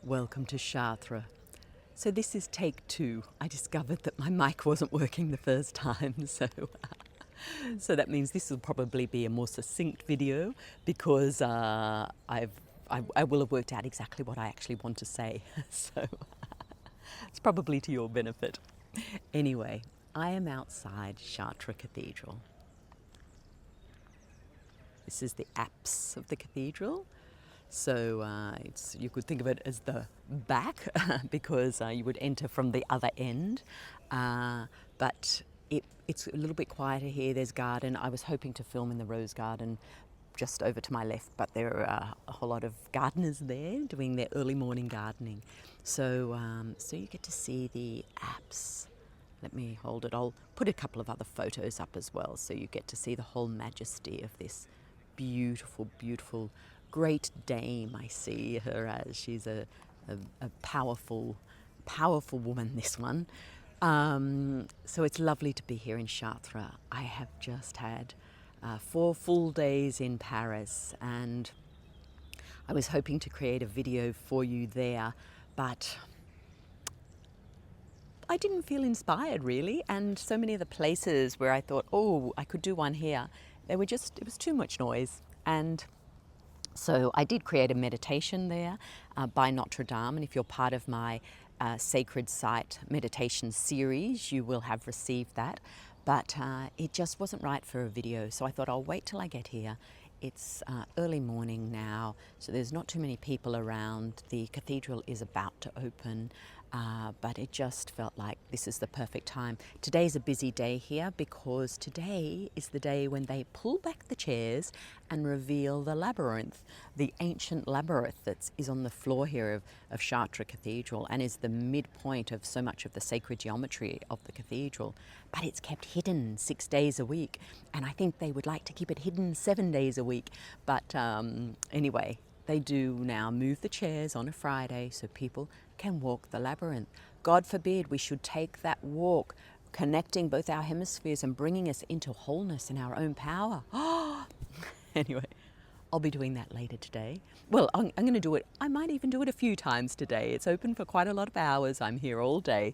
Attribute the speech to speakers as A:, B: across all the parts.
A: Welcome to Chartres. So this is take 2. I discovered that my mic wasn't working the first time, so that means this will probably be a more succinct video because I will have worked out exactly what I actually want to say. So it's probably to your benefit. Anyway, I am outside Chartres Cathedral. This is the apse of the cathedral. So you could think of it as the back because you would enter from the other end. But it's a little bit quieter here. There's garden. I was hoping to film in the rose garden just over to my left, but there are a whole lot of gardeners there doing their early morning gardening. So you get to see the apse. Let me hold it. I'll put a couple of other photos up as well, so you get to see the whole majesty of this beautiful, beautiful Great Dame. I see her as she's a powerful, powerful woman, this one. So it's lovely to be here in Chartres. I have just had 4 full days in Paris, and I was hoping to create a video for you there, but I didn't feel inspired really, and so many of the places where I thought, oh, I could do one here, it was too much noise. And so I did create a meditation there by Notre Dame, and if you're part of my Sacred Site meditation series, you will have received that. But it just wasn't right for a video, so I thought I'll wait till I get here. It's early morning now, so there's not too many people around. The cathedral is about to open, but it just felt like this is the perfect time. Today's a busy day here because today is the day when they pull back the chairs and reveal the labyrinth, the ancient labyrinth that is on the floor here of Chartres Cathedral and is the midpoint of so much of the sacred geometry of the cathedral. But it's kept hidden 6 days a week, and I think they would like to keep it hidden 7 days a week. But anyway, they do now move the chairs on a Friday so people can walk the labyrinth. God forbid we should take that walk, connecting both our hemispheres and bringing us into wholeness in our own power. Anyway, I'll be doing that later today. Well, I'm going to do it. I might even do it a few times today. It's open for quite a lot of hours. I'm here all day.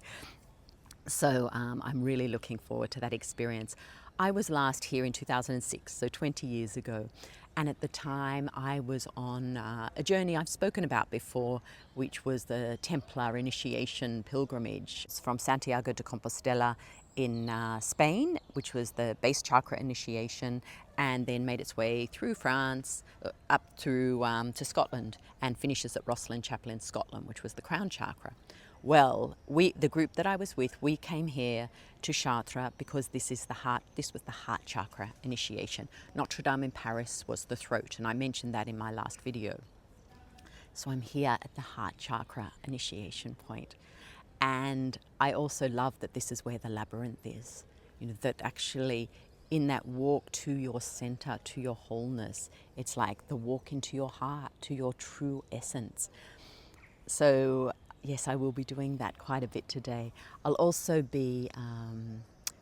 A: So I'm really looking forward to that experience. I was last here in 2006, so 20 years ago. And at the time I was on a journey I've spoken about before, which was the Templar initiation pilgrimage from Santiago de Compostela in Spain, which was the base chakra initiation, and then made its way through France up through to Scotland and finishes at Rosslyn Chapel in Scotland, which was the crown chakra. Well, the group that I was with, we came here to Chartres because this was the heart chakra initiation. Notre Dame in Paris was the throat, and I mentioned that in my last video. So I'm here at the heart chakra initiation point. And I also love that this is where the labyrinth is. You know, that actually in that walk to your center, to your wholeness, it's like the walk into your heart, to your true essence. So yes, I will be doing that quite a bit today. I'll also be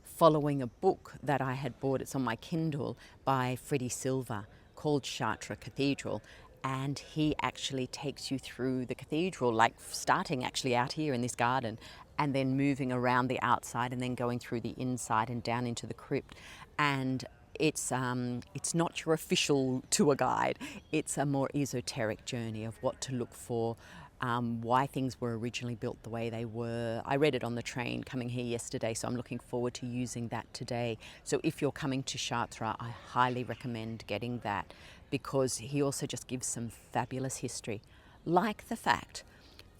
A: following a book that I had bought. It's on my Kindle by Freddie Silva called Chartres Cathedral. And he actually takes you through the cathedral, like starting actually out here in this garden and then moving around the outside and then going through the inside and down into the crypt. And it's not your official tour guide. It's a more esoteric journey of what to look for, why things were originally built the way they were. I read it on the train coming here yesterday, so I'm looking forward to using that today. So if you're coming to Chartres, I highly recommend getting that because he also just gives some fabulous history, like the fact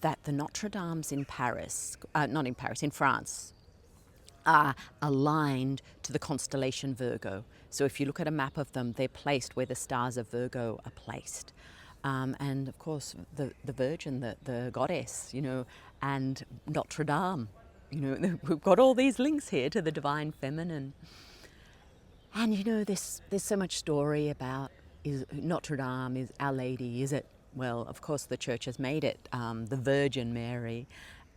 A: that the Notre Dames in Paris, in France, are aligned to the constellation Virgo. So if you look at a map of them, they're placed where the stars of Virgo are placed. And of course, the Virgin, the goddess, you know, and Notre Dame, you know, we've got all these links here to the divine feminine. And you know, there's so much story about, is Notre Dame, is Our Lady, is it? Well, of course, the church has made it the Virgin Mary,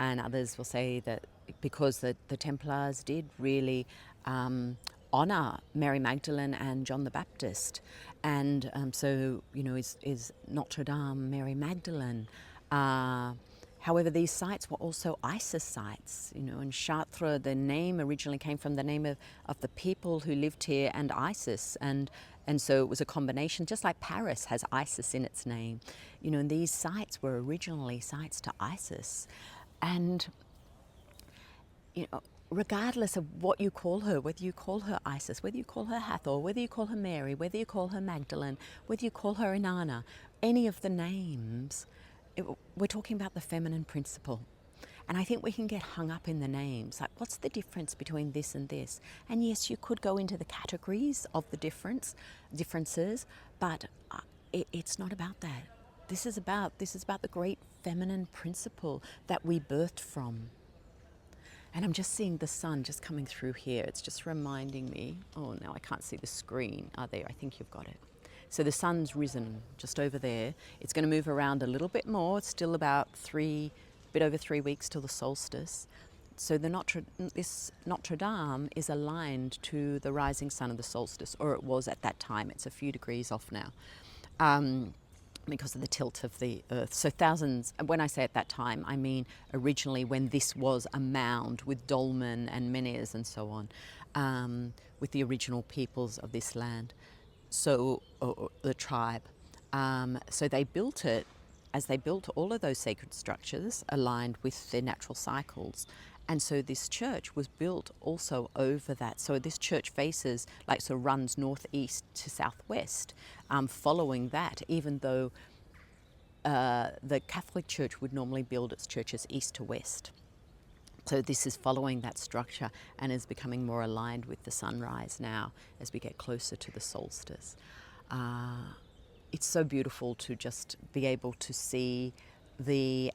A: and others will say that because the Templars did really honour Mary Magdalene and John the Baptist, and so you know, is Notre Dame Mary Magdalene? However, these sites were also Isis sites. You know, in Chartres, the name originally came from the name of the people who lived here and Isis, and so it was a combination, just like Paris has Isis in its name. You know, and these sites were originally sites to Isis, and you know, regardless of what you call her, whether you call her Isis, whether you call her Hathor, whether you call her Mary, whether you call her Magdalene, whether you call her Inanna, any of the names, we're talking about the feminine principle. And I think we can get hung up in the names, like what's the difference between this and this? And yes, you could go into the categories of the differences, but it's not about that. This is about the great feminine principle that we birthed from. And I'm just seeing the sun just coming through here. It's just reminding me, oh, now I can't see the screen. There, I think you've got it. So the sun's risen just over there. It's going to move around a little bit more. It's still about a bit over 3 weeks till the solstice. So this Notre Dame is aligned to the rising sun of the solstice, or it was at that time. It's a few degrees off now. Because of the tilt of the earth. So thousands, when I say at that time, I mean originally when this was a mound with dolmen and menhirs and so on, with the original peoples of this land, so the tribe. So they built it, as they built all of those sacred structures aligned with their natural cycles. And so this church was built also over that. So this church faces, runs northeast to southwest, following that, even though the Catholic Church would normally build its churches east to west. So this is following that structure and is becoming more aligned with the sunrise now as we get closer to the solstice. It's so beautiful to just be able to see the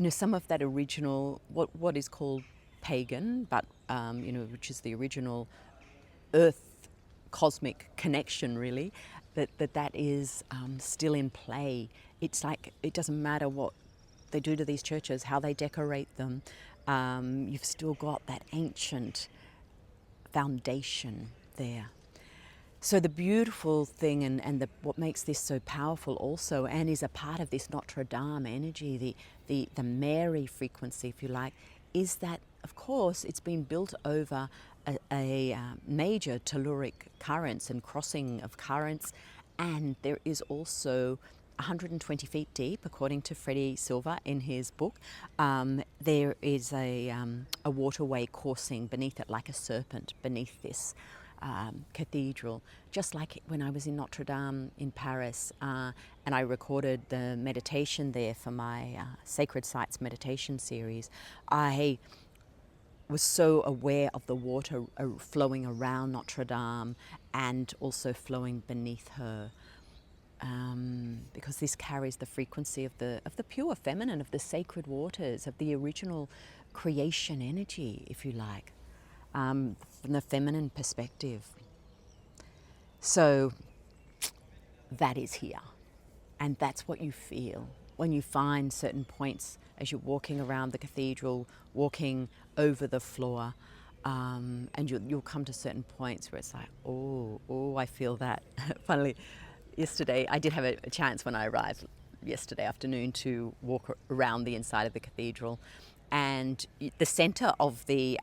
A: some of that original, what is called pagan, but which is the original earth cosmic connection, really, that is still in play. It's like it doesn't matter what they do to these churches, how they decorate them. You've still got that ancient foundation there. So the beautiful thing and what makes this so powerful also, and is a part of this Notre Dame energy, the Mary frequency, if you like, is that, of course, it's been built over a major telluric currents and crossing of currents, and there is also 120 feet deep, according to Freddie Silva in his book. There is a waterway coursing beneath it like a serpent beneath this cathedral, just like when I was in Notre Dame in Paris, and I recorded the meditation there for my Sacred Sites meditation series. I was so aware of the water flowing around Notre Dame and also flowing beneath her, because this carries the frequency of the pure feminine, of the sacred waters, of the original creation energy, if you like. From the feminine perspective. So that is here, and that's what you feel when you find certain points as you're walking around the cathedral, walking over the floor, and you'll come to certain points where it's like, oh, I feel that. Funnily, yesterday I did have a chance when I arrived yesterday afternoon to walk around the inside of the cathedral, and the center of the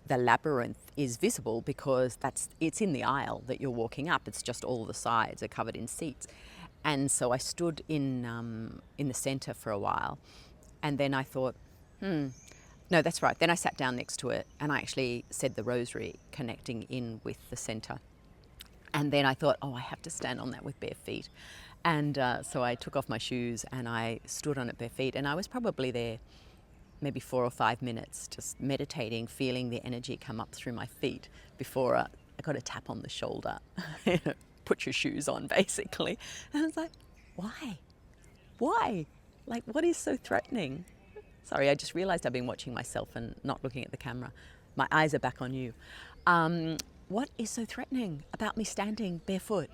A: labyrinth is visible because it's in the aisle that you're walking up. It's just all the sides are covered in seats. And so I stood in the center for a while, and then I thought, no, that's right. Then I sat down next to it and I actually said the rosary, connecting in with the center. And then I thought, I have to stand on that with bare feet. And so I took off my shoes and I stood on it bare feet, and I was probably there maybe 4 or 5 minutes, just meditating, feeling the energy come up through my feet before I got a tap on the shoulder. Put your shoes on, basically. And I was like, why? Like, what is so threatening? Sorry, I just realized I've been watching myself and not looking at the camera. My eyes are back on you. What is so threatening about me standing barefoot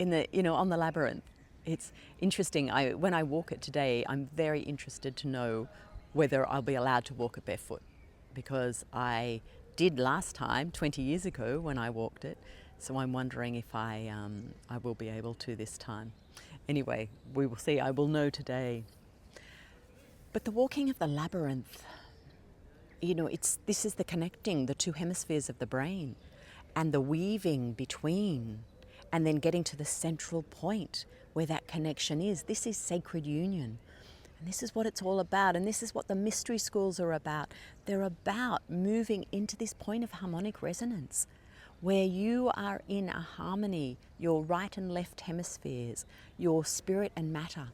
A: on the labyrinth? It's interesting. When I walk it today, I'm very interested to know whether I'll be allowed to walk it barefoot, because I did last time, 20 years ago, when I walked it. So I'm wondering if I will be able to this time. Anyway, we will see. I will know today. But the walking of the labyrinth, you know, this is the connecting the two hemispheres of the brain and the weaving between, and then getting to the central point where that connection is. This is sacred union. And this is what it's all about. And this is what the mystery schools are about. They're about moving into this point of harmonic resonance, where you are in a harmony, your right and left hemispheres, your spirit and matter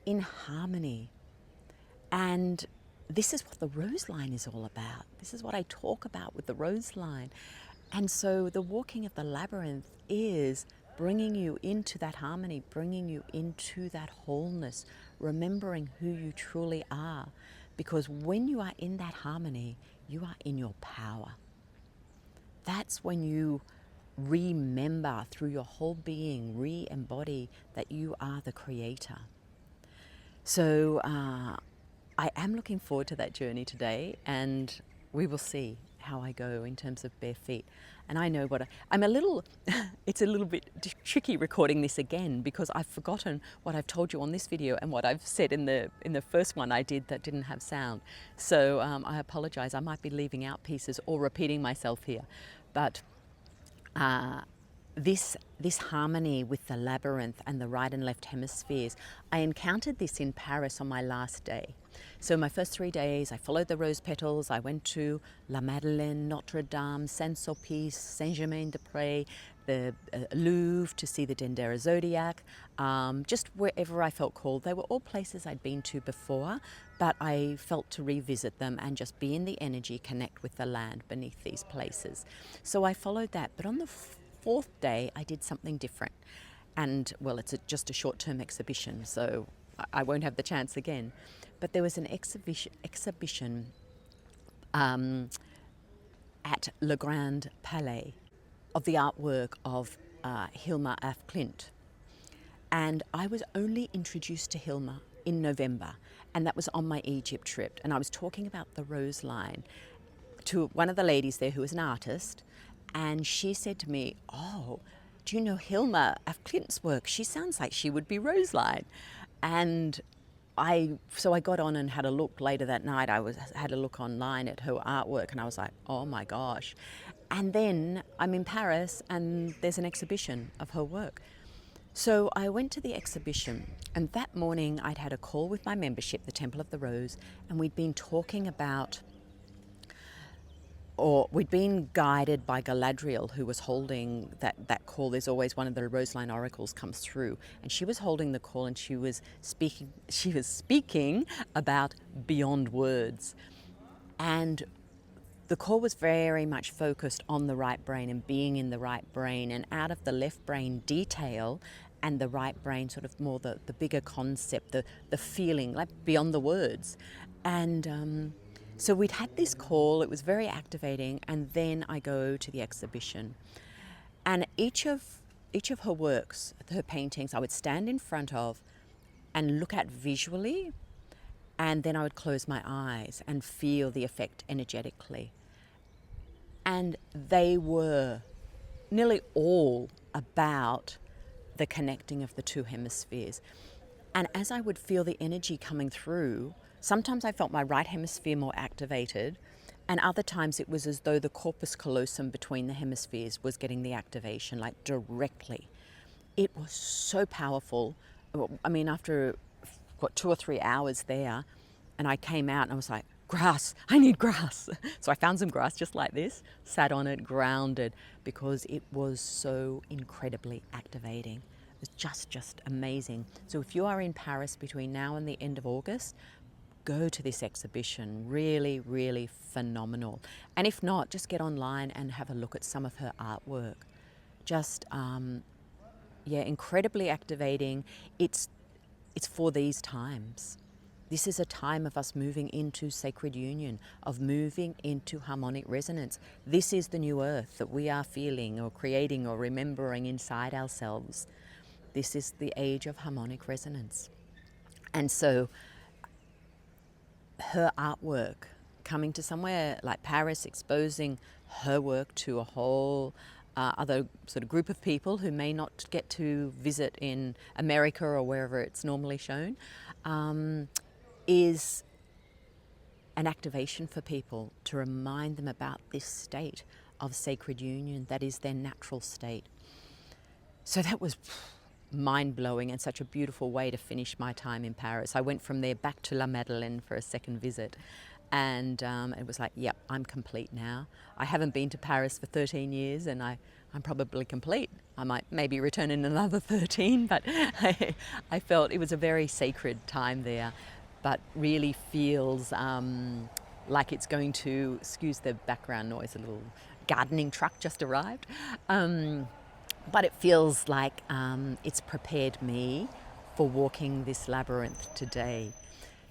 A: in harmony. And this is what the rose line is all about. This is what I talk about with the rose line. And so the walking of the labyrinth is bringing you into that harmony, bringing you into that wholeness, remembering who you truly are. Because when you are in that harmony, you are in your power. That's when you remember through your whole being, re-embody that you are the creator. So I am looking forward to that journey today, and we will see how I go in terms of bare feet. And I know I'm a little, it's a little bit tricky recording this again, because I've forgotten what I've told you on this video and what I've said in the first one I did that didn't have sound. So I apologize. I might be leaving out pieces or repeating myself here. But this harmony with the labyrinth and the right and left hemispheres, I encountered this in Paris on my last day. So my first 3 days, I followed the rose petals. I went to La Madeleine, Notre Dame, Saint-Sulpice, Saint-Germain-des-Prés, the Louvre to see the Dendera Zodiac, just wherever I felt called. They were all places I'd been to before, but I felt to revisit them and just be in the energy, connect with the land beneath these places. So I followed that. But on the fourth day, I did something different. And, well, it's just a short-term exhibition, so I won't have the chance again. But there was an exhibition at Le Grand Palais of the artwork of Hilma af Klint. And I was only introduced to Hilma in November, and that was on my Egypt trip. And I was talking about the rose line to one of the ladies there who was an artist, and she said to me, "Oh, do you know Hilma af Klint's work? She sounds like she would be roseline." And so I got on and had a look later that night. I had a look online at her artwork, and I was like, oh my gosh. And then I'm in Paris, and there's an exhibition of her work. So I went to the exhibition, and that morning I'd had a call with my membership, the Temple of the Rose, and we'd been talking about, or we'd been guided by Galadriel, who was holding that call. There's always one of the Roseline oracles comes through, and she was holding the call, and she was speaking about beyond words. And the call was very much focused on the right brain and being in the right brain, and out of the left brain detail and the right brain sort of more the bigger concept, the feeling, like beyond the words. And so we'd had this call, it was very activating, and then I go to the exhibition. And each of her works, her paintings, I would stand in front of and look at visually, and then I would close my eyes and feel the effect energetically. And they were nearly all about the connecting of the two hemispheres. And as I would feel the energy coming through, sometimes I felt my right hemisphere more activated, and other times it was as though the corpus callosum between the hemispheres was getting the activation, like directly. It was so powerful. I mean, after 2 or 3 hours there, and I came out and I was like, grass, I need grass. So I found some grass just like this, sat on it, grounded, because it was so incredibly activating. It was just amazing. So if you are in Paris between now and the end of August, go to this exhibition. Really, really phenomenal. And if not, just get online and have a look at some of her artwork. Just, incredibly activating. It's for these times. This is a time of us moving into sacred union, of moving into harmonic resonance. This is the new earth that we are feeling or creating or remembering inside ourselves. This is the age of harmonic resonance. And so her artwork, coming to somewhere like Paris, exposing her work to a whole other sort of group of people who may not get to visit in America or wherever it's normally shown, is an activation for people to remind them about this state of sacred union that is their natural state. So that was mind-blowing and such a beautiful way to finish my time in Paris. I went from there back to La Magdalene for a second visit, and it was like, yep, I'm complete now. I haven't been to Paris for 13 years, and I'm probably complete. I might maybe return in another 13, but I felt it was a very sacred time there, but really feels like it's going to, excuse the background noise, a little gardening truck just arrived. But it feels like it's prepared me for walking this labyrinth today.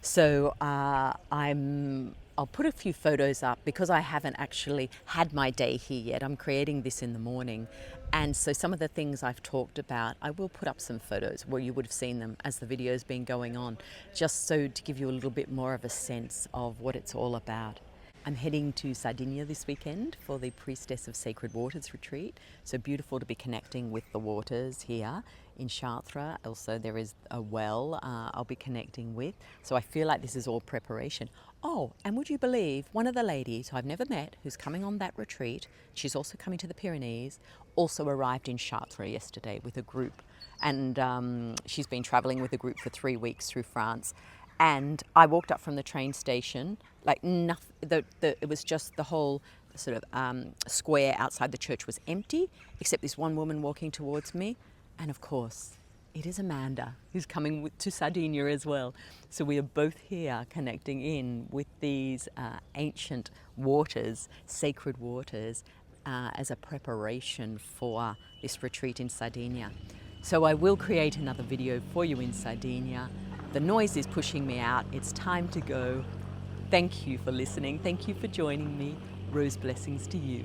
A: So I'll put a few photos up because I haven't actually had my day here yet. I'm creating this in the morning. And so some of the things I've talked about, I will put up some photos where you would have seen them as the video's been going on, just so to give you a little bit more of a sense of what it's all about. I'm heading to Sardinia this weekend for the Priestess of Sacred Waters retreat. So beautiful to be connecting with the waters here in Chartres. Also there is a well I'll be connecting with. So I feel like this is all preparation. Oh, and would you believe one of the ladies who I've never met who's coming on that retreat, she's also coming to the Pyrenees, also arrived in Chartres yesterday with a group. And she's been traveling with a group for 3 weeks through France. And I walked up from the train station, like nothing, it was just the whole sort of square outside the church was empty, except this one woman walking towards me. And of course, it is Amanda, who's coming to Sardinia as well. So we are both here connecting in with these ancient waters, sacred waters, as a preparation for this retreat in Sardinia. So I will create another video for you in Sardinia. The noise is pushing me out. It's time to go. Thank you for listening. Thank you for joining me. Rose blessings to you.